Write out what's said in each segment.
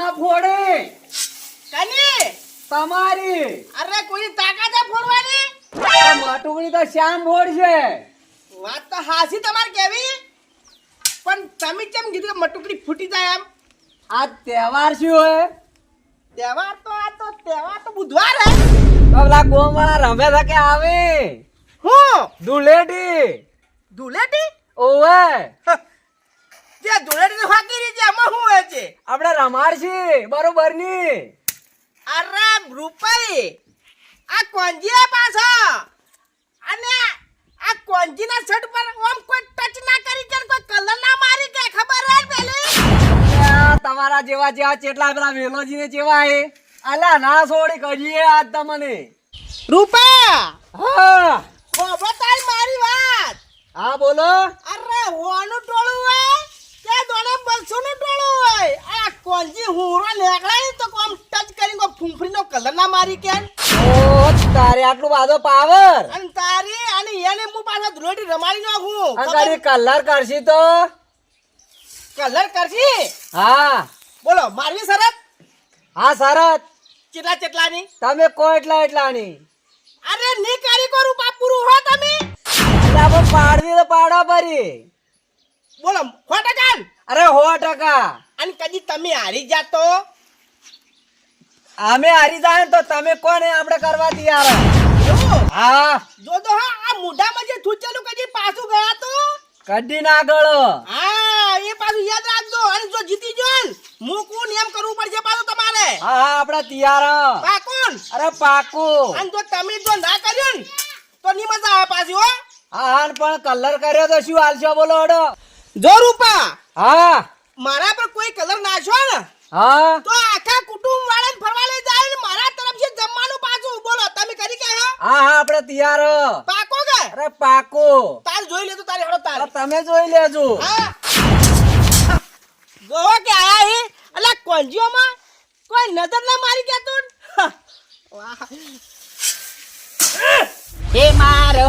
ના ફોડે કની તમારી અરે કોઈ તાકાત છે ફોડવાની માટુકડી તો શ્યામ ફોડ છે વાત તો હાસી તમારે કેવી પણ તમે કેમ કીધું કે મટુકડી ફૂટી જાય એમ આ તહેવાર શું હોય તહેવાર તો બુધવાર હે પેલા ગોમ વાળા રમે છે કે આવે હું ધૂળેટી ધૂળેટી ઓવે જે ધૂળેટી હાકી રહી છે એમાં શું હોય છે આપણે રમાડશી બરોબર ની અરે રૂપાઈ આ કોંજી પાછો અને આ કોંજીના શર્ટ પર ઓમ કોઈ ટચ ના કરી કે કોઈ કલર ના મારી કે ખબર હે પેલી તમારા જેવા જેવા ચેટલા પેલા વેલોજી ને જેવા હે અલા ના છોડી કરીએ આજ તમને રૂપા હા ખબર તારી મારી વાત હા બોલો અરે હોનું ટોળું હોય કે દોને બસોનું ટોળું હોય આ કોંજી હુરો લેગડાય તો કોમ ટચ કરીને કો ફૂંફડીનો કલર ના મારી કે ઓ તારે આટલું બાધો પાવર અને તારી અને એને હું પાછા ધૂળેટી રમાડી નાખું અંગારી કલર કરશી તો કલર કરશી હા બોલો મારવી શરત હા શરત ચેટલાની તમે કો એટલાની અરે ની કારીગર રૂપા પૂરું હો તમે એટલે આપણે પાડવી તો પાડા પરી બોલો ખોટા કાન અરે 100% અને કદી તમે હારી જાતો અમે હારી જાય તો તમે કોને આપણે કરવા તૈયાર એવું હા જો તો હા આ મુઢામાં જે થૂચેલું કદી પાછું ગયા તો કદી ના ગળો હા એ પાછું યાદ રાખજો અને જો જીતી જો હું કોણ એમ કરવું પડશે પાછું તમારે હા હા આપણે તૈયાર પાકોન અરે પાકું અને જો તમે જો ના કર્યો ને તો ની મજા આવે પાછી હો હા હા પણ કલર કર્યો તો શું હાલશો બોલો હડો જો રૂપા હા મારા પર કોઈ કલર નાખ્યો ને હા તો આખા કુટુંબ વાળાને ફરવા લઈ જાય ને મારા તરફથી જમવાનું પાછું બોલો તમે કરી કે હા હા હા આપણે તૈયાર પાકો કે અરે પાકું તાર જોઈ લેતો તારે હડો તાર તમે જોઈ લેજો હા ગોવા કે આયા હે અલા કોંજીઓમાં કોઈ નજર ના મારી કે તું વાહ હે મારો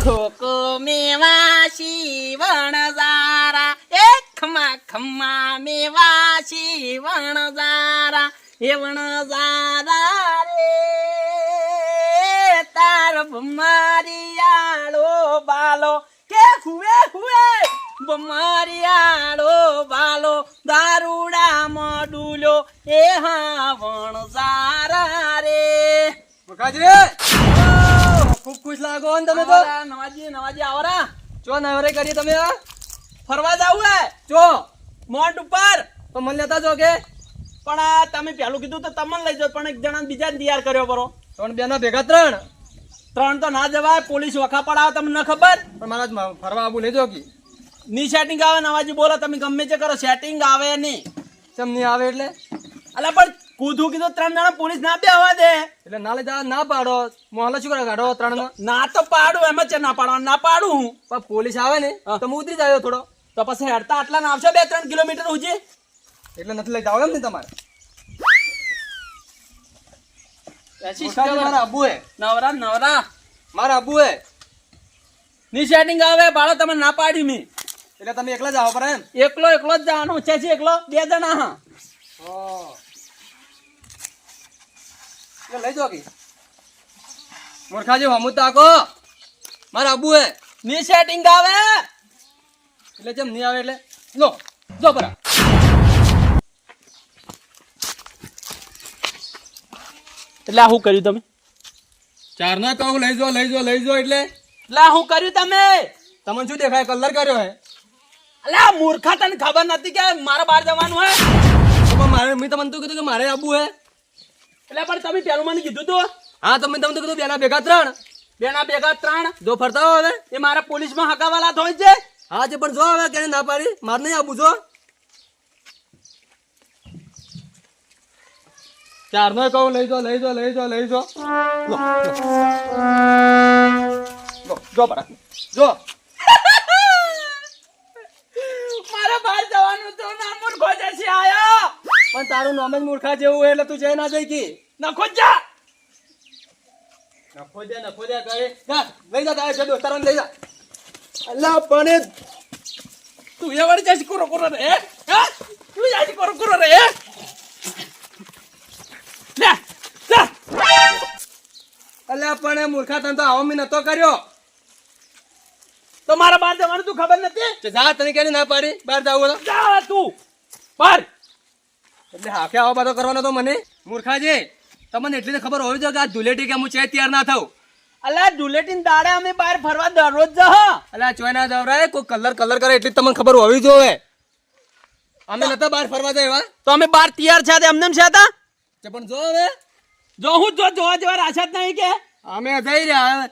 મેવા શિવણ જારા એ ખમા ખમા મેવા શિવણ જારા એ વણ જારા રે તાર બમારિયાળો બાલો કે હુએ હુએ બમારિયાળો બાલો દારૂડા મોડુલો એ હા વણ જારા રે મુખાજી ખૂબ ખુશ લાગો ને તમે તો નવાજી આવરા ચો નવરે કરી તમે ફરવા જાવું હે ચો મોન્ટ ઉપર તો મને લેતા જો કે પણ આ તમે પેલું કીધું તો તમને લઈ જાઓ પણ એક જણા બીજા તૈયાર કર્યો પરો ત્રણ બેના ભેગા ત્રણ ત્રણ તો ના જવાય પોલીસ વખા પડાવે તમને ખબર પણ મારા ફરવા આવું લેજો કે ની સેટિંગ આવે નવાજી બોલો તમે ગમે તે કરો સેટિંગ આવે નહીં ચમ નહીં આવે એટલે અલા પણ કૂદું કીધું ત્રણ જણા પોલીસ ના બે હવા દે એટલે ના લઈ જા ના પાડો મોહલ્લા શું કરે કાઢો ત્રણ ના તો પાડું એમ જ છે ના પાડવા ના પાડું હું પણ પોલીસ આવે ને તો હું ઉતરી જાય થોડો તો પછી હેડતા આટલા ના આવશે 2-3 કિલોમીટર ઉજી એટલે નથી લઈ જાવ એમ ને તમારે એસી મારા આબુ હે નવરા મારા આબુ હે ની સેટિંગ આવે બાળો તમે ના પાડી મી એટલે તમે એકલા જ આવો પર એમ એકલો જ જવાનો છે એકલો 2 જણા હા એટલે લઈ જાઓ કે મૂર્ખાજી હમું તાકો મારા આબુ હે ની સેટિંગ આવે એટલે જેમ નહીં આવે એટલે લો જો પરા એટલે આ શું કર્યું તમે ચાર ના કહું લઈ જો એટલે એટલે આ શું કર્યું તમે તમને શું દેખાય કલર કર્યો હે અલા મૂર્ખા તને ખબર નથી કે મારે બહાર જવાનું હે તો પણ મારે મેં તમને તો કીધું કે મારે આબુ હે એટલે પણ તમે પેલું મને કીધું તું હા તો મેં તમને તો કીધું બેના ભેગા ત્રણ બેના ભેગા 3 જો ફરતા હો હવે એ મારા પોલીસમાં હકાવાલા થોય છે હા છે પણ જો હવે કેને ના પાડી મારે નહીં આબુ જો ચાર નો કહું લઈ જો જો પરા જો મારે બહાર જવાનું તો ના મૂર્ખો જશે આયો પણ તારું નામ જ મૂર્ખા જેવું હોય એટલે તું જઈ ના જઈ કી નખો જા નખો દે કહે જા લઈ જા તારે દોસ્તારોને લઈ જા અલ્લા પણ તું એવડ જશ કરો રે હે તું જાશ કરો રે અલ્યા પણ મૂર્ખા તને તો આવો મેં નતો કર્યો. તો મારા બહાર જવાનું તું ખબર નથી? તે જા તને કેની ના પાડી બહાર જાવ તો જા તું બહાર. એટલે હાકે આવો બાતો કરવાનો તો મને મૂર્ખા છે. તમને એટલી તો ખબર હોવી જોઈએ કે આ ધૂળેટી કે હું ચે તૈયાર ના થઉં. અલ્યા ધૂળેટીના દાડે અમે બહાર ફરવા દરરોજ જ અલ્યા ચોય ના જવરાય કોઈ કલર કરે એટલી તમને ખબર હોવી જોઈએ. અમે નતા બહાર ફરવા જાય એવા તો અમે બહાર તૈયાર છે એમને છે હતા. પણ જો હવે જો હું જોવા જેવા રાશા જ નહીં કે અમે જઈ રહ્યા.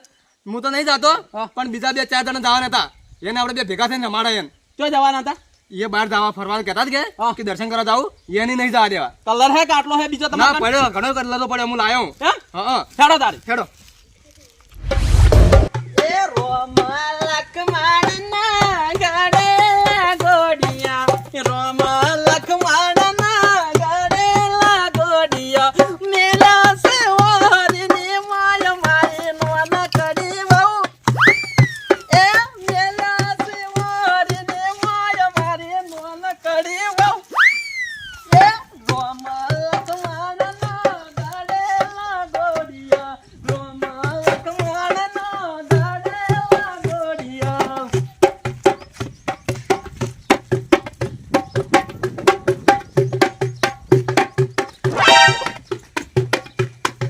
હું તો નહીં જાતો પણ બીજા 2-4 જણા જવાના હતા. એને આપણે 2 ભેગા થઈને રમાડા એમ જો જવાના હતા. એ બહાર જવા ફરવા કહેતા જ કે દર્શન કરવા જાવ એની નહીં જવા દેવા. કલર હે કાટલો હે બીજો ના તમારે પડ્યો ઘણો કલર તો પડ્યો હું લાયો. હા છાડો તારી ખેડો એ રોમલક મારના ગાડે ગોડિયા રોમલક મારના ગાડે ગોડિયા મેલા સે ઓરની માય માય નોન કડી વહુ એ મેલા સે ઓરની માય મારી નોન કડી વહુ એ રોમલક મારના ગાડે ગોડિયા રોમલક મારના ગાડે ગોડિયા.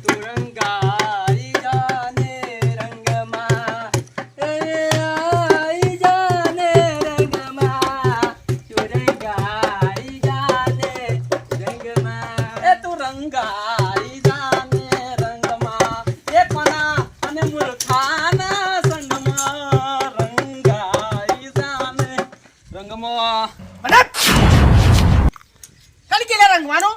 તુરંગાઈ જાને રંગમાં આઈ જાને રંગમાં તુરંગાઈ જાને રંગમાં એ તુરંગાઈ જાને રંગમાં એ કોના અને મૂર્ખાના સંગમાં રંગાઈ જાને રંગમાં. કઈ કેલે રંગવાનું?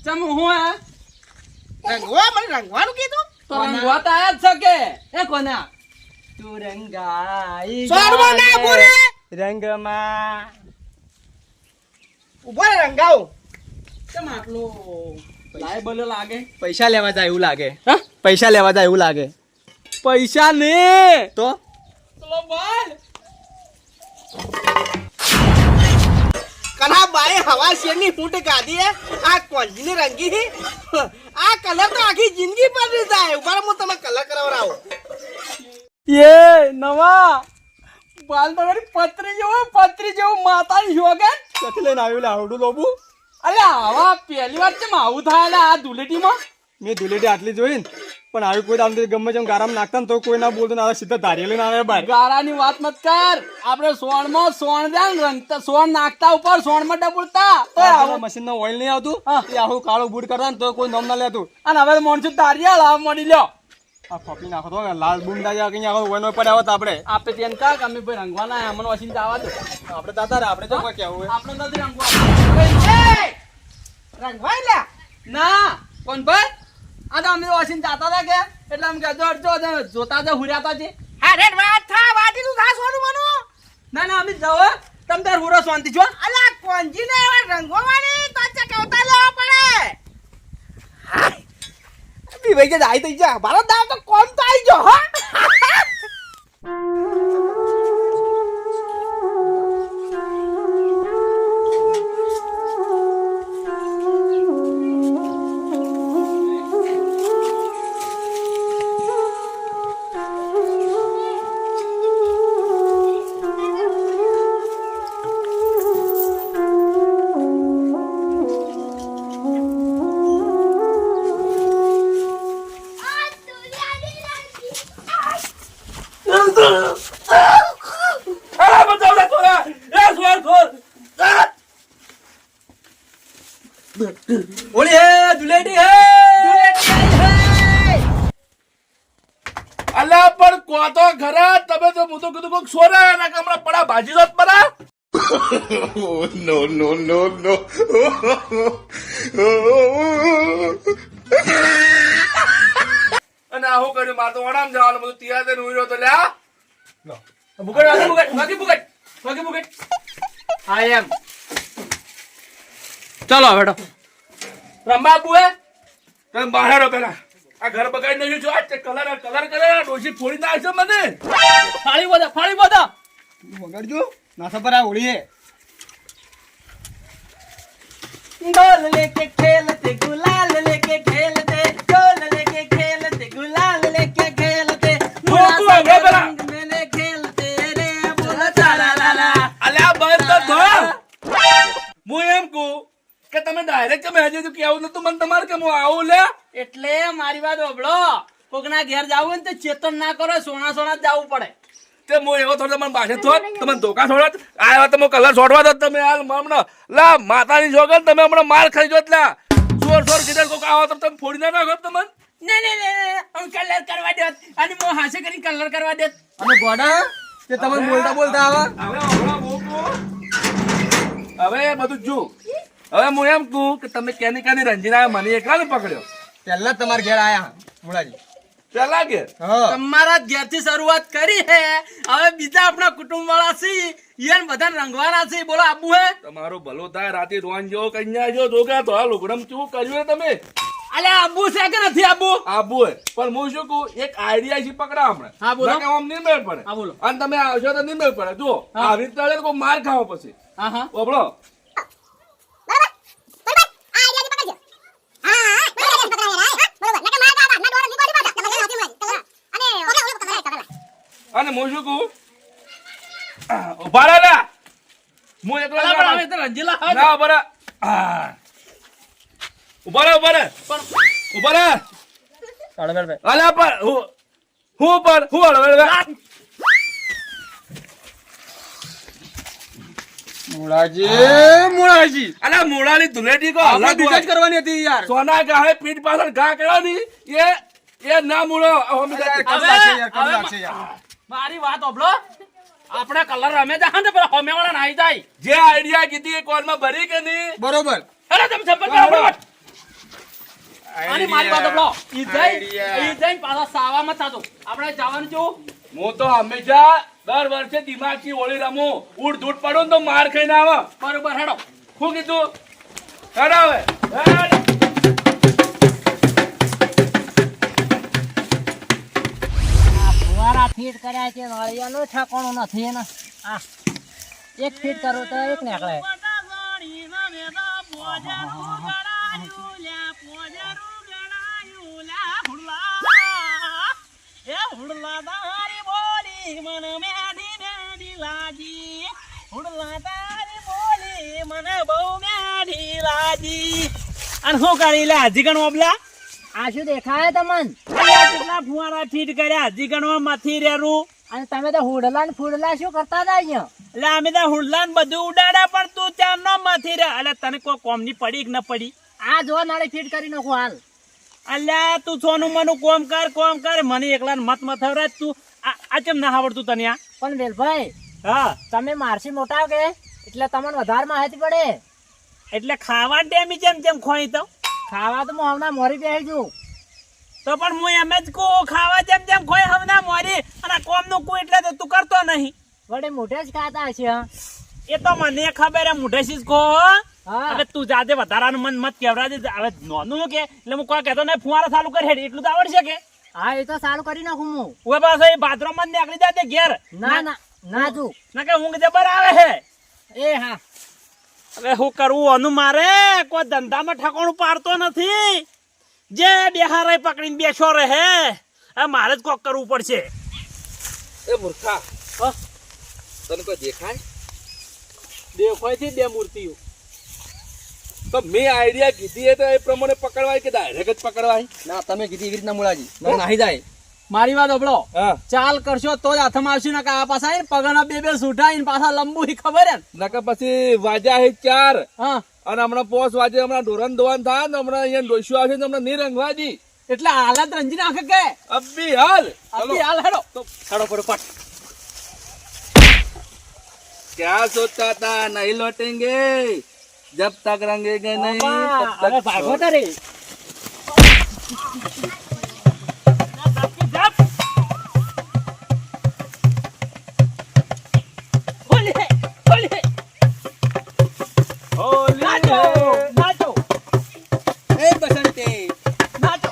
ચમ હું હે રંગવા મને રંગવાનું કીધું? તો રંગવા તો આયા જ છે કે એ કોના તુરંગાઈ સોડવા ના બોરે. રંગમાં ઉભો રે રંગાવ. કેમ આટલું લાયબલ લાગે? પૈસા લેવા જાય એવું લાગે. હા પૈસા લેવા જાય એવું લાગે પૈસા ને તો ચલો બોલ. કના બાએ હવા શેરની ફૂટ કાઢી હે આ કોંજીને રંગી હી. આ કલર તો આખી જિંદગી પર નહીં જાય. ઉભા રહો, હું તમે કલર કરાવરાવું. એ નવા બાલ તમારી પત્રી જેવું માતાની જોગે ક્યાંથી લઈને આવ્યું લે આવડું લોબુ. અલે આવા પહેલી વાર કેમ આવું થાય લે આ ધૂળેટીમાં? મેં ધૂળેટી આટલી જોઈ ને પણ આવી કોઈ આમ ગમે તેમ ગારામ નાખતા ને તો કોઈ ના બોલતો ને સીધા ધારી લઈને આવે બહાર. ગારાની વાત મત કર. આપણે સોણમાં સોણ દે ને રંગતા સોણ નાખતા ઉપર સોણમાં ડબુડતા તો આવું. મશીન નું ઓઇલ નહીં આવતું હા. એ આવું કાળું બૂટ કરતા ને તો કોઈ નામ ના લેતું. અને હવે મોણસું તારિયા લાવ મળી લ્યો. આ ફોપી નાખો તો લાલ બુંદા જેવા કઈ આખો ઓઇલ પડ્યા હોત આપણે આપે તેને કાક અમે ભાઈ રંગવાના અમને વસીને જવા દો. આપણે દાતા રે આપણે તો કોઈ કેવું હોય. આપણે નથી રંગવા. રંગવાય લે. ના કોણ ભાઈ આ તો અમે વસીને જાતા હતા કે એટલે અમે કહેજો જોતા જ હુર્યાતા છે. હા રેડ વાત થા વાટી તું થા સોનું મનું. ના ના અમે જાઓ તમ તાર હુરો શાંતિ છો. અલા કોંજીને એવા રંગવાની તો ચકાવતા લેવા પડે. હાય બી ભાઈ કે જાય તો જા ભારત દાવ તો કોમ તો આવી જો હા. ઓલી હે ધૂળેટી હે અલ્યા પણ કોતો ખરા તમે તો હું તો કીધું કોક સોરા એના કે હમણાં પડા ભાજી દોત પરા અને આવું કર્યું મારે તો વડામ જવાનું બધું તૈયાર થઈને ઉઈ રહ્યો તો લ્યા બુગટ આઈ એમ ચલો બેટો રંબા બુએ તમે બહાર રહો પેલા આ ઘર બગાડી નાખ્યું છો આ કલર ડોસી ફોડી નાખશે મને ફાળી બોધા વગાડજો નાસા પર આ હોળી હે डोल लेके खेलते गुलाल लेके खेलते डोल लेके खेलते गुलाल મારી વાત હોભળો. કોકના ઘેર જાવું હોય ને તો ચેતન ના કરો, સોના સોના જ જવું પડે. તે હું એવો થોડો તમને બાસે થોત તમે ધોકા છોડત આ તમે કલર છોડવા દો તમે હાલ હમણાં લા માતાની જોગન તમે હમણાં માર ખાઈ જોત લા સોર કીધર કોક આવો તો તમે ફોડી ના નાખો તમને ને હું કલર કરવા દેત અને મો હાસે કરી કલર કરવા દેત. અને ગોડા કે તમે બોલતા બોલતા આવા હવે બધું જો હવે હું એમ કહું કે તમે કેની રંજીના મને એકલાને પકડ્યો પહેલા જ તમારા ઘેર આયા મુળાજી. પેલા કે હા તમારા ઘેરથી શરૂઆત કરી હે, હવે બીજા આપણા કુટુંબ વાળા છે ઈયન બધાને રંગવાના છે. બોલો આબુ હે તમારું ભલું થાય રાતે રોન જેવો કન્યા જો જોગા તો આ લુગડમ ચૂ કર્યું હે તમે અલે આબુ છે કે નથી આબુ? આબુ હે પણ હું શું કહું એક આઈડિયા છે પકડા હમણાં હા, બોલો. નકર આમ નિર્મેળ પડે હા, બોલો. અને તમે આવશો તો નિર્મેળ પડે જો આવી રીતે કોઈ માર ખાવો પછી હા હા બોલો અને હું શું કહું ઉભા રહે લા. હું એકલો અલા, પણ હવે તો રંજીલા હા ના ઉભા રહે. ઉભા રહે ઉભા રહે અલા પણ હું પણ હું હળવે મુળાજી અલા મોડાની ધુલેટી કો આપણે અલગ બીજા જ હોય. કરવાની હતી યાર. સોના ગાહે પીઠ પાછળ ઘા કરવાની એ ના મૂળો અમે યાર, જાતે- કડવું લાગશે યાર, કડવું લાગશે યાર. મારી વાત હોભળો. આપણે કલર રમે જા ને પેલા હોમે વાળા નાઈ જાય. જે આઈડિયા કીધી એ કોલમાં ભરી કે નહીં બરોબર. અરે તમે સંપર્ક કરો ફટાફટ. અને મારી વાત હોભળો. ઈ જઈને પાછા સાવામાં થાતો. આપણે જવાનું છું. હું તો હંમેશા દર વર્ષે દિમાગથી હોળી રમું ઉડ ધૂટ પડું ને તો માર ખાઈને આવે બરોબર હેડો. શું કીધું હેડ હવે હેડ. ફુવારા ફીટ કર્યા છે નળિયાનું ઠેકાણું નથી ને આ એક ફીટ કરું તો એક નીકળે અને શું કરી લે હજી ગણ ઓબલા આ શું દેખાય તમન કેટલા ફુવારા ફીટ કર્યા હજી ગણવા માંથી રેરું. અને તમે તો હુડલા ને ફૂડલા શું કરતા હતા અહીંયા એટલે અમે તો હુડલા ને બધું ઉડાડ્યા પણ તું ત્યાં ન માંથી રે. એટલે તને કોઈ કોમ ની પડી કે ન પડી? આ જો નાળે ફીટ કરી નાખું હાલ અલ્યા તું સોનું મનું કોમ કર મને એકલા મત મથવરાજ તું આ કેમ ના આવડતું તને આ? પણ વેલભાઈ હા તમે મારસી મોટા કે એટલે તમને વધારે માહિતી પડે એટલે ખાવા ટેમી જેમ ખોઈ તો ખાવા તો હું હમણાં મોરી બેસી છું તો પણ હું એમ જ કહું ખાવા જેમ ખોઈ હમણાં મોરી અને કોમ નું કું એટલે તો તું કરતો નહીં. વડે મોઢે જ ખાતા હશે હા? એ તો મને ખબર હે મુઢેશી કહો. હા. હવે તું જાતે વધારાનું મન મત કેવડાવજે. હવે નોનું કે એટલે હું કોઈ કહેતો નહીં ફુવારા ચાલુ કરી હેડ એટલું તો આવડશે કે? હા એ તો સારું કરી નાખું હું હવે પાછો એ બાથરૂમ માં નીકળી જાતે ઘેર ના ના ના તું ના કે ઊંઘ જબર આવે હે. એ હા હવે શું કરવું આનું મારે કોઈ ધંધામાં ઠકાણું પાડતો નથી. જે બેહારાય પકડીને બેસો રહે હવે મારે જ કોક કરવું પડશે. એ મૂર્ખા હા? તને કોઈ દેખાય દેખાય છે બે મૂર્તિઓ. તો મેં આઈડિયા કીધી એ તો એ પ્રમાણે પકડવાય કે ડાયરેક્ટ જ પકડવાય ના તમે કીધી એવી રીતના મુળાજી મને નાહી જાય. મારી વાત સાંભળો. હા ચાલ કરશો તો જ હાથમાં આવશે ને આ પાછા આવીને પગાના બે સુઠા આવીને પાછા લંબુ ઈ ખબર હે ને? નકર પછી વાજા હે 4 હા અને હમણાં પોસ વાજે હમણાં ઢોરણ ધોવાન થાય ને હમણાં અહીંયા ડોસ્યું આવશે ને હમણાં નિરંગવાજી એટલે હાલત રંજી નાખે કે અબ્બી હાલ અભી હાલ હેડો તો ખડો ફટાફટ क्या सोचता था नहीं लौटेंगे जब तक रंगेंगे नहीं तब હવે तक ભાગો તો રે નાચો નાચો એ બસંતી નાચો.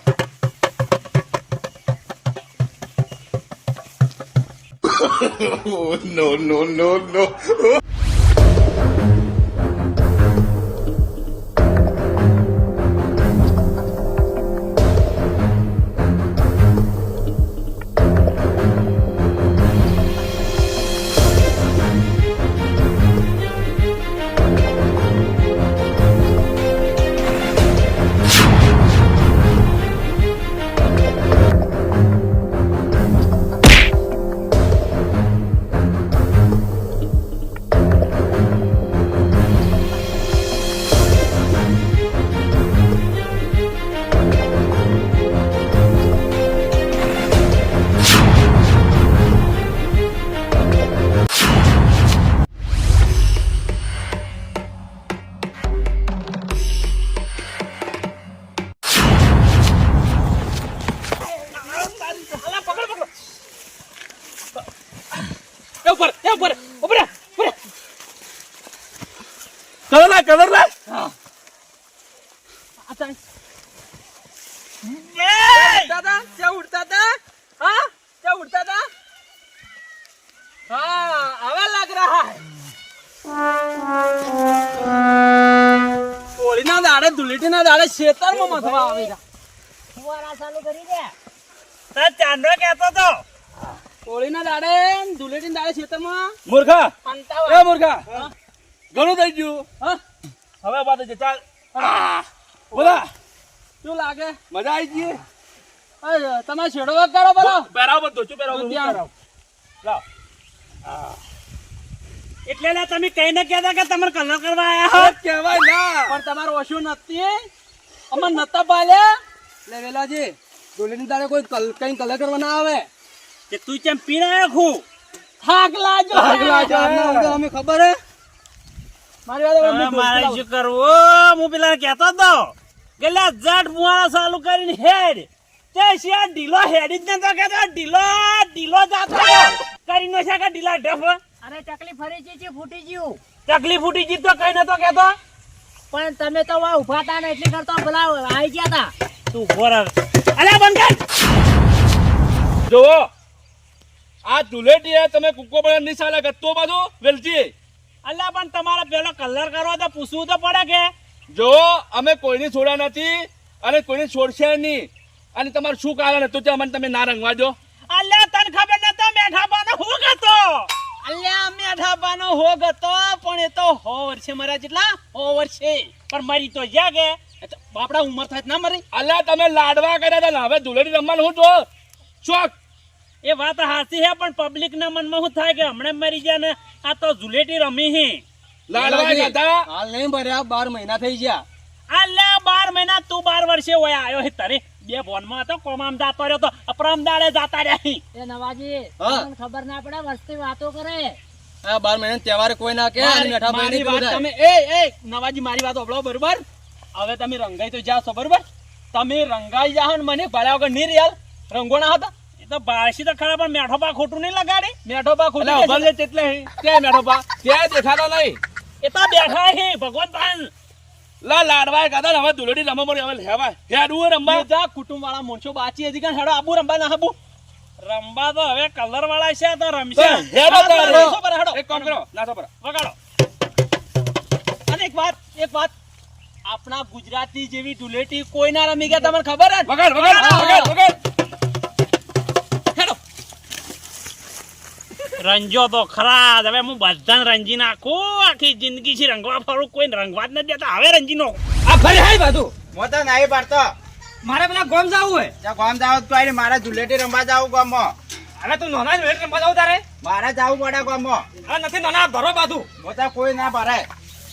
no. ઉપર ઉપર ઉપર કલર લાય કલર લાય દાદા ક્યાં ઉડતા હતા? હા ક્યાં ઉડતા હતા? हाँ હવે लग रहा है હોળીના દાડે ધૂળેટીના દાડે ખેતરમાં મથવા આવી રહ્યા. ફુવારા ચાલુ કરી દે. તાર ચાંદો કહેતો તો હોળીના દાડે ધૂળેટીના દાડે ખેતરમાં મૂર્ખા અંતાવા. એ મૂર્ખા ઘણું થઈ ગયું હા હવે વાત છે ચાલ બોલા શું લાગે? મજા આવી ગઈ અરે, તમે છેડો વગ કરો બોલો. પહેરાવો બધું શું પહેરાવો ત્યાં. લાવ એટલે લે તમે કઈ ન કહેતા કે તમારે કલર કરવા આયા કહેવાય ના પણ તમારો ઓછું નથી અમર નતા પાલ્યા. લે વેલાજી ધૂળેટીના દાડે કોઈ કઈ કલર કરવા ના આવે. કે તું કેમ પીને આવ્યો ખું થાક લાજો. અમે ખબર હે મારી વાત હવે મારે શું કરવું હું પેલા કહેતો તો કે લે જટ મુવાળા ચાલુ કરીને હેડ તે શિયા ઢીલો હેડી જ નતો કહેતો ઢીલો જાતો કરીને છે કે ઢીલા ઢફ અરે ચકલી ફરી છે ફૂટી ગયું. તકલીફ ફૂટી જીત તો કઈ નતો કહેતો પણ તમે તો વા ઉભા હતા ને એટલી કરતો પેલા આવી ગયા હતા. તું ઘોર અલ્યા બંધ કર જોવો આ ધુલેટી તમે કુકો બળા નહીં સાલા ગત્તો બધું વેલજી અલ્યા પણ તમારે પેલો કલર કરવો તો પૂછવું તો પડે કે જો અમે કોઈને છોડ્યા નથી અને કોઈને છોડશે નહીં અને તમારું શું કારણ હતું તે અમને તમે ના રંગવા દો અલ્યા તને ખબર નતો મેઠા પાનો હું ગતો અલ્યા મેઠા પાનો હોગ હતો પણ એ તો 100 વર્ષે મર્યા જેટલા 100 વર્ષે પણ મરી તો જ્યાં કે બાપડા ઉંમર થાય ના મરી. અલ્યા તમે લાડવા કર્યા હતા ને હવે ધુલેટી રમવાનું હું જો શોખ એ વાત હાચી છે પણ પબ્લિક ના મનમાં શું થાય કે હમણાં મરી ગયા ને આ તો ઝુલેટી રમી હે લાડવા હતા હાલ નહીં ભર્યા 12 મહિના થઈ ગયા. અલ્યા 12 મહિના તું 12 વર્ષે હોય આવ્યો હે તારે બે ફોનમાં હતો કોમામ જાતો રહ્યો તો અપરમ દાડે જાતા રહ્યા હી. એ નવાજી હા. તમને ખબર ના પડે વસ્તી વાતો કરે. આ 12 મહિના તહેવાર કોઈ ના કે અને મેઠા મારી ભાઈ વાત તમે એ નવાજી મારી વાત સાંભળો બરોબર હવે તમે રંગાઈ તો જાઓ છો બરોબર તમે રંગાઈ જાઓ ને મને ભલા વગર નહીં રિયાલ રંગોના હતા એ તો બાળસી તો ખરા પણ મેઠો પા ખોટું નહીં લગાડી મેઠો પા ખોટું અલ્યા ઉભા છે એટલે ક્યાં મેઠો પા ક્યાં દેખાતા નહીં એ તો બેઠા હે ભગવાન પાન લા લાડવા કાઢા હવે ધુલેટી રમવા મળી હવે હેવા હેડવું રમવા બધા કુટુંબ વાળા મોણસો બાચી હતી કે હેડો આબુ રંબા ના આબુ. રંબા તો હવે કલર વાળા છે તો રમશે હેડો તારે. હેડો પર હેડો. એક કામ કરો નાસો પર વગાડો અને એક વાત આપણા ગુજરાતી જેવી ધૂળેટી કોઈ ના રમી ગયા તમને ખબર હે? વગાડ વગાડ વગાડ વગાડ હેડો. રંજો તો ખરા જ. હવે હું બધાને રંજી નાખું આખી જિંદગી થી રંગવા ફરું કોઈ રંગવા જ નથી દેતા હવે રંજી નો આ ફરી હાય બાજુ હું તો નહીં પડતો. મારે પેલા ગોમ જાવું હોય. ત્યાં ગામ જાવ તો આઈને મારે ધૂળેટી રમવા જાવું ગામમાં. હવે તું નોના વેટ રમવા જાવ તારે મારે જાવું પડે ગામમાં. આ નથી નોના ભરો બાજુ હું તો કોઈ ના ભરે.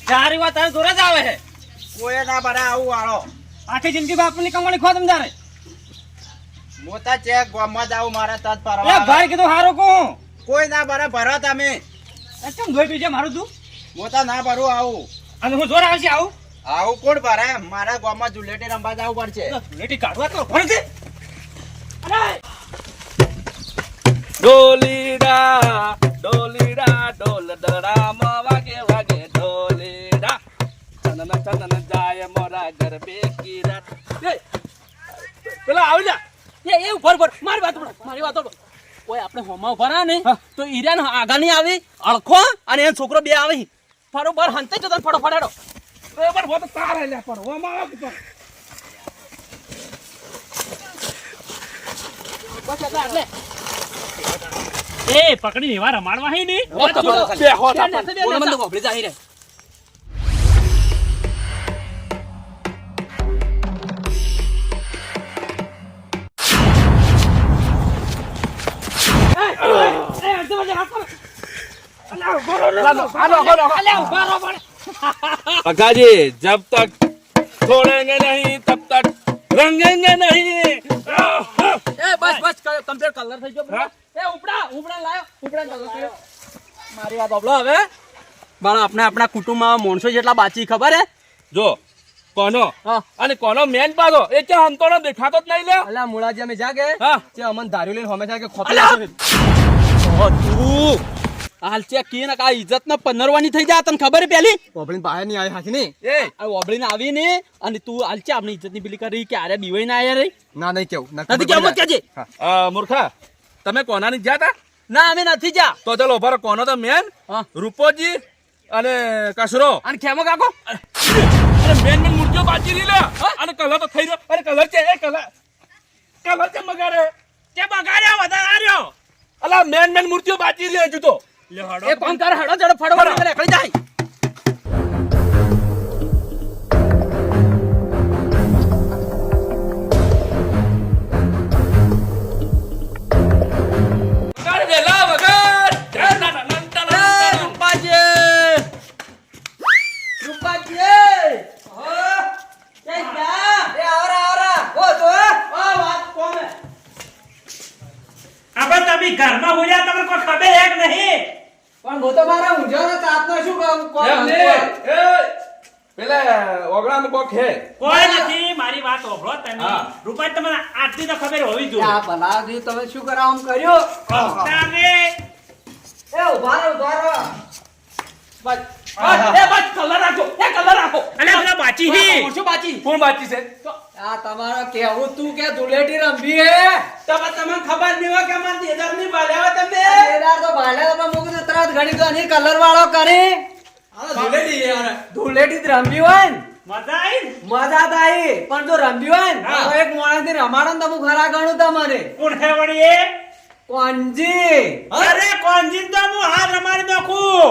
ચારી વાત તારે જોરે જ આવે છે. કોઈ ના ભરે આવું વાળો. આખી જિંદગી બાપની કમાણી ખો તમ તારે. હું તો ચેક ગામમાં જાવું મારે તજ એ ભરવા. ભાઈ કીધું હારો કો કોઈ ના ભરે ભરો તમે. કેમ ધોઈ પીજે મારું તું હું તો ના ભરું આવું. અને હું જોર આવશે આવું આવું કોણ ભરે? મારા ગામમાં ધૂળેટી રમવા જવું પડશે. ધૂળેટી કાઢવા તો ભણ છે. ડોલીડા ડોલીડા ડોલ ડરામાં વાગે વાગે ઢોલીડા ચનન ચનન જાય મોરા ઘર બેકી રાત પેલા આવી જા એ ઉપર મારી વાત સાંભળો, મારી વાત સાંભળો. કોઈ આપણે હોમાં ઉભા રહ્યા ને તો ઈરાન આગા નહીં આવી અળખો અને એનો છોકરો બે આવી બરોબર હંતે જતો ફટોફટ હેડો. બરાબર હો તો તારે લે પર હો માં પર બસ એટલે આટલે. એ પકડી એવા રમાડવા હે નહીં બે હો તા બોલો મને તો ગોભળી જાહી રે. पकाजी जब तक छोड़ेंगे नहीं तब तक रंगेंगे नहीं એ બસ કમ્પ્લીટ કલર થઈ ગયો. એ ઉપડા લાયો ઉપડા કલર થયો. મારી વાત સાંભળો હવે બાળા આપણે આપણા કુટુંબમાં માણસો જેટલા બાચી ખબર હે જો કોનો હા. અને કોનો મેન પાડો એ કે હંતોનો દેખાતો જ નહીં લે અલ્યા મુળાજી અમે જાગે હા. તે અમન ધાર્યું લઈને હમે થાય કે ખોપી અલ્યા! નાખો. ઓ તું હાલ છે કી ને કા ઇજ્જત ને પનરવાની થઈ જાય તને ખબર હે પેલી ઓબળીને બહાર નહીં આવી હાથી નહીં એ આ ઓબળીને આવી ને અને તું હાલ છે આપણી ઇજ્જત ની પેલી કરી કે આરે બીવાઈ ના આયા રે ના નહીં કેવું નથી કેમ મત કહેજે મૂર્ખા તમે કોનાની ગયા તા ના અમે નથી જા તો ચલો ઉભા રહો. કોનો તો મેન હા રૂપોજી અને કસરો અને ખેમો કાકો અરે મેન મૂર્તિઓ બાજી રહી લે અને કલર તો થઈ રહ્યો અરે કલર છે એ કલર છે મગારે તે બગાડ્યો વધારે આર્યો અલા મેન મૂર્તિઓ બાજી રહી હજુ તો લે હડો એ કોણ કર હડો જડો ફડો ફડો કરે કઈ જાય વગાડ વેલા વગાડ ના ના ના ના ના રૂપાજી રૂપાજી હો જય જા એ આવરા ઓ તો ઓ વાત કોમે આપણે તમે ઘરમાં બોલ્યા તમને કોઈ ખબર હે કે નહીં પણ હું તો મારા ઊંઝાનો તાપનો શું કામ એમ ને એ પેલા ઓગળાનું કોક હે કોઈ નથી મારી વાત ઓભળો તમે હા. રૂપાઈ તમને આટલી તો ખબર હોવી જોઈએ આ ભલાજી તમે શું કરાવ કર્યો તારે એ ઉભા રહો બસ એ બસ કલર રાખો અલે પેલા બાચી હી શું બાચી કોણ બાજી છે આ તમારો કેવું તું કે ધૂળેટી રંભી હે તમને ખબર નહીં હોય કે અમાર દેદાર ની બાલ્યા તમે દેદાર તો બાલ્યા તો મુક ને તરત ઘડી તો ની કલર વાળો કરી ધૂળેટી યાર ધૂળેટી જ રંભી હોય ને મજા આવી મજા તો આવી પણ જો રંભી હોય ને હા. તો એક માણસ ની રમાડો ને તો ખરા ગણું તમારે કોણ હે વળી એ કોંજી અરે કોંજીન તો હું હાર રમાડી નાખું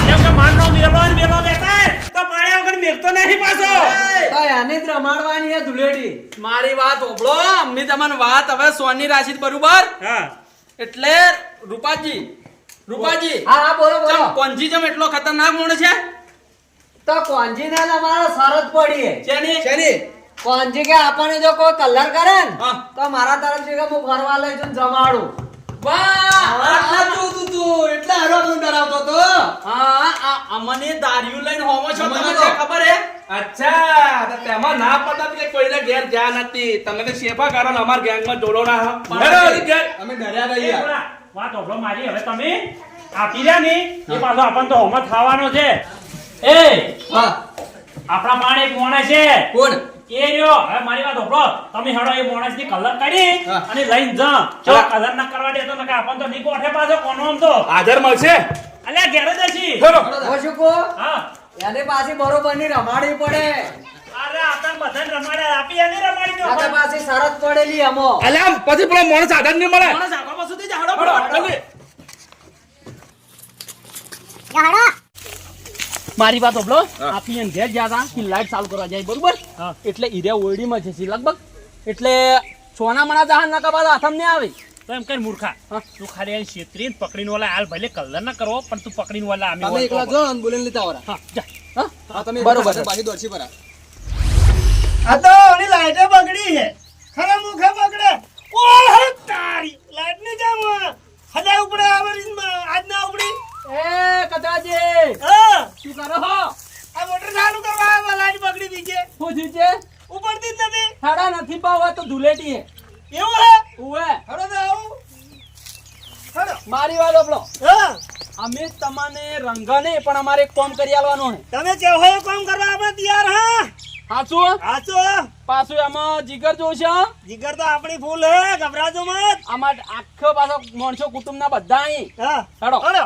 એમ કે માનનો મેળવાનો મેળો બેઠા તો પાડ્યા વગર મેળતો નહીં પાછો તો એને જ રમાડવાની હે ધૂળેટી મારી વાત ઓબળો અમ્મી તમને વાત હવે સોની રાશિ બરોબર હા એટલે રૂપાજી હા બોલો બોલો કોંજી જમ એટલો ખતરનાક મોણ છે તો કોંજી ને અમારો શરત પડી હે શેની કોંજી કે આપણને જો કોઈ કલર કરે ને તો મારા તરફથી કે હું ફરવા લઈ જઈને જમાડું વાહ આટલા તું એટલે હરો તું ડરાવતો તો હા અમને દારૂ લઈને હોમો છો તમને જે ખબર હે અચ્છા તો તેમાં ના પતા કે કોઈને ઘેર જ્યાં નથી તમે તો શેફા કારણ અમાર ગેંગમાં જોડો ના હો હેડો હજી ઘેર અમે ડર્યા એ ગયા બોલા, વાત ઓભળો મારી હવે તમે આપી રહ્યા ને એ પાછો આપણને તો હોમત ખાવાનો છે એ હા આપણા પાણ એક મોણે છે કોણ એ રહ્યો હવે મારી વાત ઓભળો તમે હેડો એ મોણસ ની કલર કાઢી હા. અને લઈને જા જો કલર ના કરવા દે તો નકા આપણને તો નીકો ઓઠે પાછો કોનો આમ તો હાજર મળશે અલ્યા ઘેર જ હશી હેડો ઓશુકો હા એને પાછી બરોબર ની રમાડવી પડે અરે આપણે બધાને રમાડ્યા આપી એને રમાડી દો આને પાછી શરત પડેલી અમો અલ્યા પછી પેલો માણસ આધાર નહીં મળે માણસ આગળ સુધી જ હાડો હેડો, પડો જલ્દી. મારી વાત ઓબલો હા. આપી એને ઘેર જ્યાં હતા લાઈટ ચાલુ કરવા જાય બરોબર હા. એટલે ઈરે ઓરડીમાં છે લગભગ એટલે સોના મના જહાન ના કબાદ હાથમ ને આવે તો એમ કઈ મૂર્ખા હા. તું ખાલી આ છેતરીને પકડીને વાલા હાલ ભલે કલર ના કરવો પણ તું પકડીને વાલા અમે તમે એકલા જો ને બોલીને લેતા આવરા હા જા હા હા તમે બરોબર. બાકી દોડશી પરા આ તો ઓલી લાઈટે બગડી છે ખરા મુખે બગડે ઓહ તારી લાઈટ ની જામ હદા ઉપડે આવરી આજ ના ઉપડી એ કદાજી હા શું કરો હો આ મોટર ચાલુ કરવા આવ્યા લાઈટ બગડી દી છે શું થયું છે ઉપડતી જ નથી હાડા નથી પાવા તો ધૂલેટી હે એવું હે ઉવે હડો તો આવું હડો મારી વાત ઓબલો હા અમે તમને રંગા નહીં પણ અમારે એક કામ કરી આલવાનું હે તમે કેવો કામ કરવા આપણે તૈયાર હા હાચું હાચો પાછું એમાં જીગર જોશે જીગર તો આપણી ફૂલ હે ગભરાજો મત આમાં આખો પાછો માણસો કુટુંબના બધા અહીં હા હેડો હડો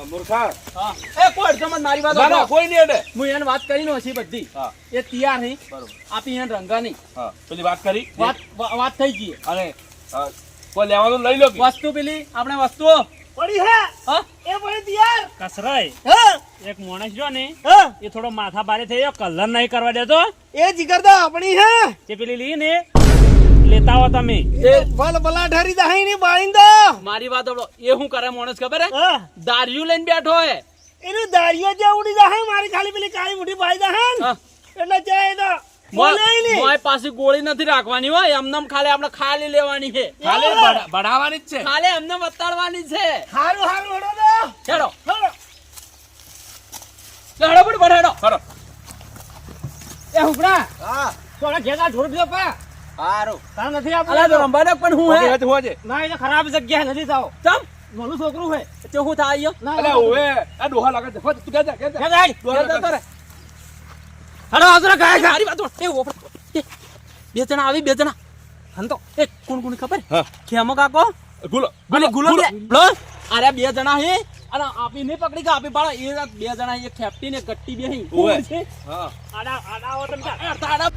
મૂર્ખા હા એ કોઈ અડચણ મત મારી વાત ના ના ઓબલો. કોઈ નહીં હેડે હું એને વાત કરી નો છે બધી હા એ તૈયાર નહીં બરોબર આપી એને રંગા નહીં હા પેલી વાત કરી વાત થઈ ગઈ અને કોઈ લેવાનું લઈ લો કે વસ્તુ પેલી આપણે વસ્તુઓ પડી હે હા એ પડી તૈયાર કસરાય હા એક માણસ જો ને હા એ થોડો માથા ભારે થઈ ગયો કલર નહીં કરવા દેતો એ જીગર તો આપણી હે તે પેલી લી ને લેતા આવો તમે એ ભલ ભલા ઠરી દહાઈ ની બાઈંદો મારી વાત ઓબલો એ શું કરે માણસ ખબર હે હા દારૂ લઈને બેઠો હે એનું દારિયો જે ઉડી દહાઈ મારી ખાલી પેલી કાળી મુઠી બાઈ દહાન હા. એટલે જાય તો બોલે નહીં મોય પાછી ગોળી નથી રાખવાની હોય એમને ખાલી આપણે ખાલી લેવાની છે ખાલી બઢાવાની જ છે ખાલી એમને બતાડવાની છે હારું હારું હડો દો હેડો હડો હેડો પણ હેડો ખરો એ હુકડા હા થોડા ઘેરા ઢોર દો પા હારું તાર નથી આપવું અલા તો રંબાડક પણ હું હે હોજે ના એ તો ખરાબ જગ્યા નથી જાવ ચમ નાનું છોકરું હે તો હું થાય અલે ઓવે આ ડોહા લાગે છે તું કે જા હલો આદરા ગાય ગા મારી વાત એ ઓફર બે જણા આવી બે જણા હંતો એ કોણ કોણ ખબર હા. ખેમો કાકો ગુલો ગુલો ગુલો અરે બે જણા હે અને આપી નહીં પકડી કે આપી પાડો એ બે જણા એક ખેપટી ને ગટ્ટી બે હી ઓવે. છે હા આડા આડા આવો તમે તાડા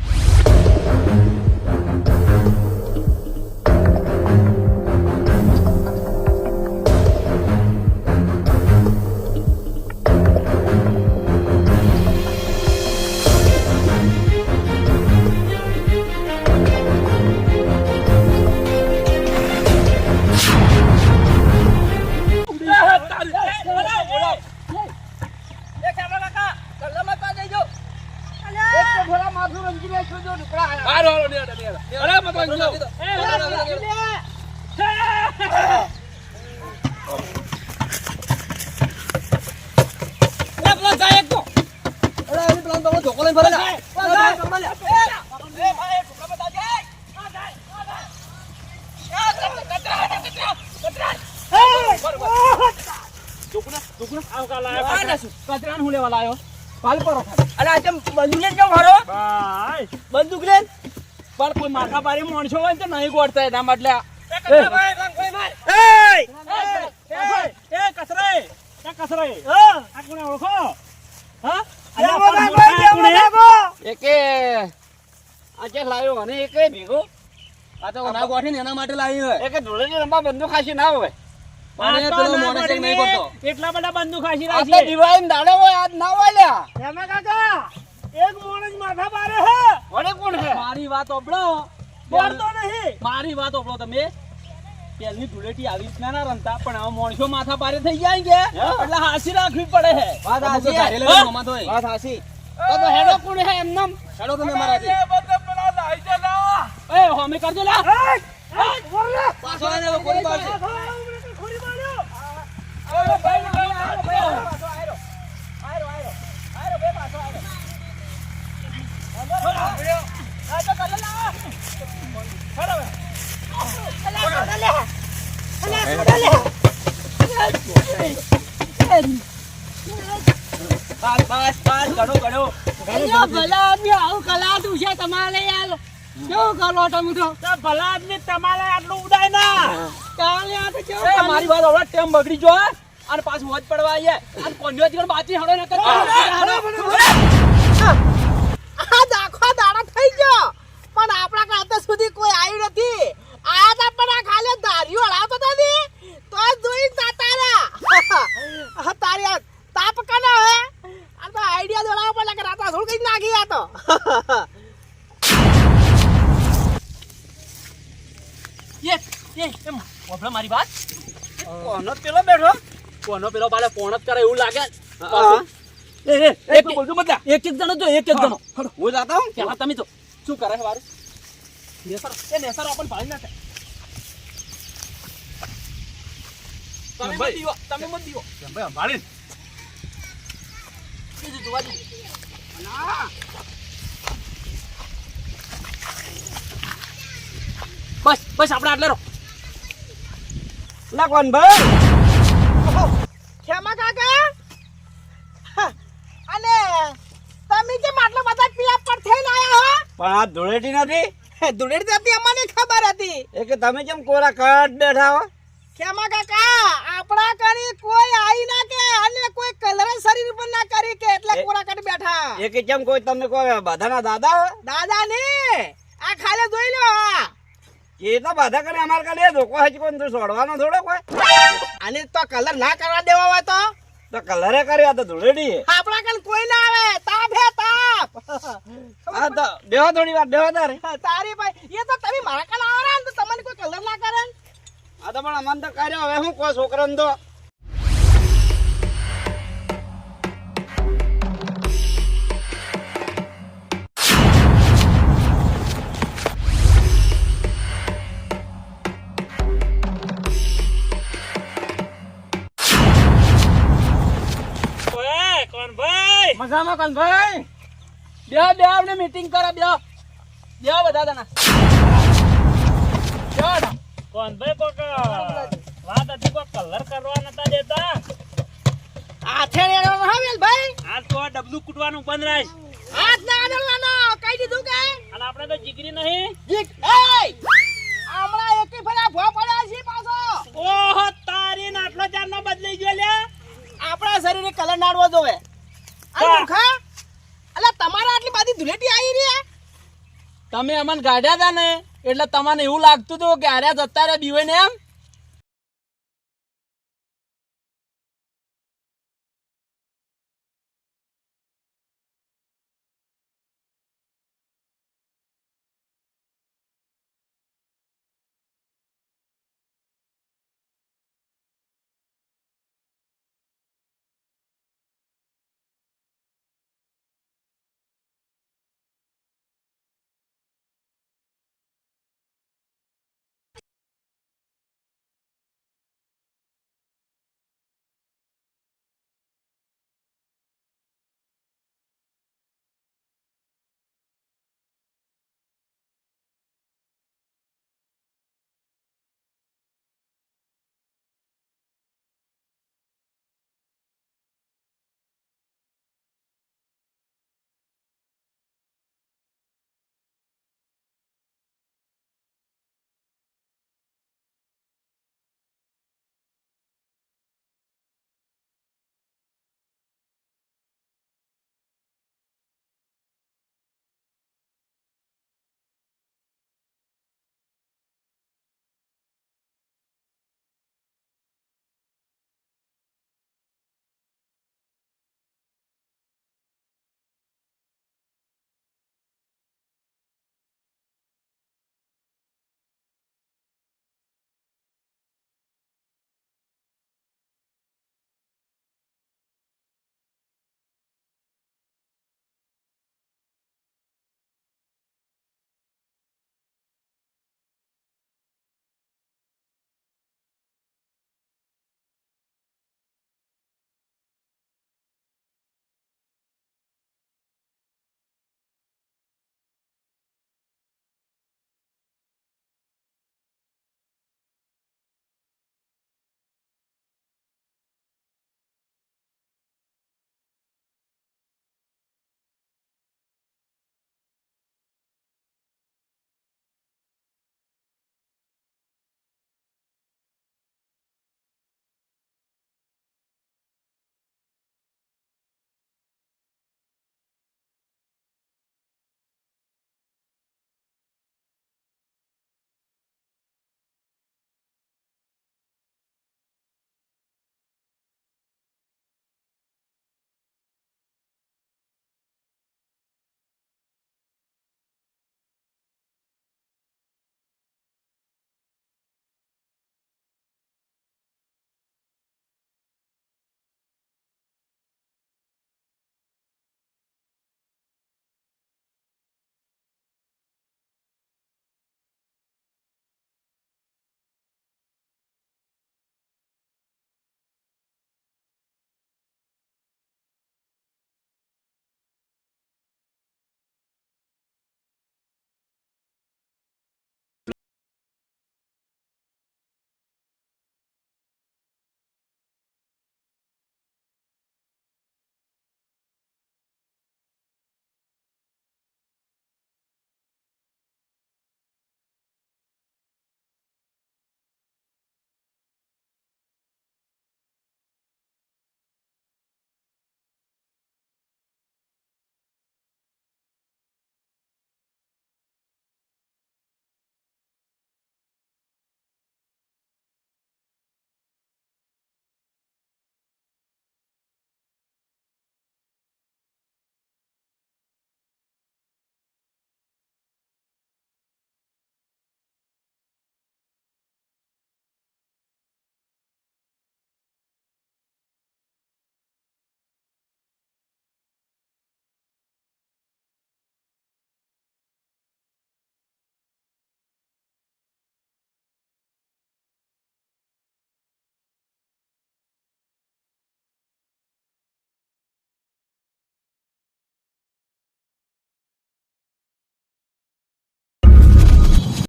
હાલો હાલો ને અરે મત વાંચો કચરાનું હું લેવા લાયો પાલ પરો અલા આ બંદૂક લઈને જાવ મારો ભાઈ બંદૂક લઈને પણ કોઈ માથા પારી માણસો હોય ને તો નહીં ગોળતા એના માટે એકે આજે લાયો અને એકે ભેગો આ તો ના ગોઠીને એના માટે લાવી હોય એકે ધોળેની રંબા બંદૂક ખાસી ના હોય પણ પેલો મોણસ એક નહીં કરતો એટલા બધા બંદૂક ખાસી આ તો રાખી દિવાળી દાડો હોય આજ ના હોય લ્યા એમાં કાકા એક મોણસ માથા પારે હે વડે કોણ છે મારી વાત ઓબળો બોલતો નહીં મારી વાત ઓબળો તમે પેલની ધૂળેટી આવી જ ના રમતા પણ હવે માણસો માથા પારે થઈ જાય કે એટલે હાસી રાખવી પડે હે વાત હાસી વાત હાસી તો હેડો કોણ હે એમનમ હેડો તમે મારાથી એ હોમે કરજો લા પાછો આને કોરી પાડશે ભલા આદમી આવું કલાતું છે તમારે યાર કેવું કરો તમે તો તો ભલા આદમી તમારે આટલું ઉડાય ના કાલે આ તો કેવું એ મારી વાત હવે ટેમ બગડી જો અને પાછું મોજ પડવા આઈએ અને કોન્યો જીવન બાચી હડો ન કરતો આ દાખો દાડા થઈ ગયો પણ આપણા કાતે સુધી કોઈ આવ્યું નથી આયા તા પણ આ ખાલી દારીઓ હલાવતો તો ને તો જોઈ જાતા રહ્યા તારી તાપ કનો હે આ તો આઈડિયા દોડાવ પડે કે રાતા થોડું કઈ નાખી આ તો એમ ઓભળો મારી વાત કોનો પેલો બેઠો કોનો પેલો બાલે પોણ જ કરે એવું લાગે એક જણો જો એક જણો હું જાતા હું પેલા તમે તો શું કરે છે વારું નેસર એ નેસર આપણ ભાળી નાખે તમે મત દીવો તમે મત દીવો ભાઈ ભાળી બીજું જોવા દે બસ બસ આપણે આટલે રહો લાગવાન ભાઈ ખેમા કાકા અને તમે જે માટલો બધા પીલા પર થઈને આયા હો પણ આ ધૂળેટી નથી ધૂળેટી હતી અમને ખબર હતી એ કે તમે કેમ કોરા કટ બેઠા હો ખેમા કાકા આપણા કરી કોઈ આઈ ના કે અને કોઈ કલર શરીર પર ના કરી કે એટલે કોરા કટ બેઠા એ કે કેમ કોઈ તમે કોઈ બધાના દાદા હો દાદા ને આ ખાલે જોઈ લો આ એ તો બધા કરે અમાર કાલે ધોકો હજી કોઈ છોડવાનો થોડો કોઈ અને તો કલર ના કરવા દેવા હોય તો કલરે કર્યા તો ધૂળેટી આપણા કન કોઈ ના આવે તાપ હે તાપ હા તો બેહો થોડી વાર બેહો તારે તારી ભાઈ એ તો તમે મારા કન આવરા ને તો તમને કોઈ કલર ના કરે આ તો પણ અમન તો કર્યો હવે હું કોઈ છોકરાને તો મજામાં કન ભાઈ બે બે આપણે મીટિંગ કરે બે બે બધા જણા કોનભાઈ કોક વાત હતી, કોક કલર કરવા નતા દેતા. હાથે રેડવાનો હા વેલભાઈ આજ તો આ ડબલું કૂટવાનું બંધ રાખ. હાથ ના આડવાનો કહી દીધું કે અને આપણે તો જીગરી નહીં. જીક એય હમણાં એકી ફરા ભો પડ્યા છે પાછો ઓહો તારી ને આટલો ચાર નો બદલાઈ ગયો લે. આપણા શરીરે કલર નાડવો જોવે આ મૂર્ખા અલા તમારા આટલી બધી ધૂળેટી આવી રહી છે તમે અમને ગાઢ્યા હતા ને એટલે તમને એવું લાગતું હતું કે આર્યા જતા રહ્યા બીવે ને એમ.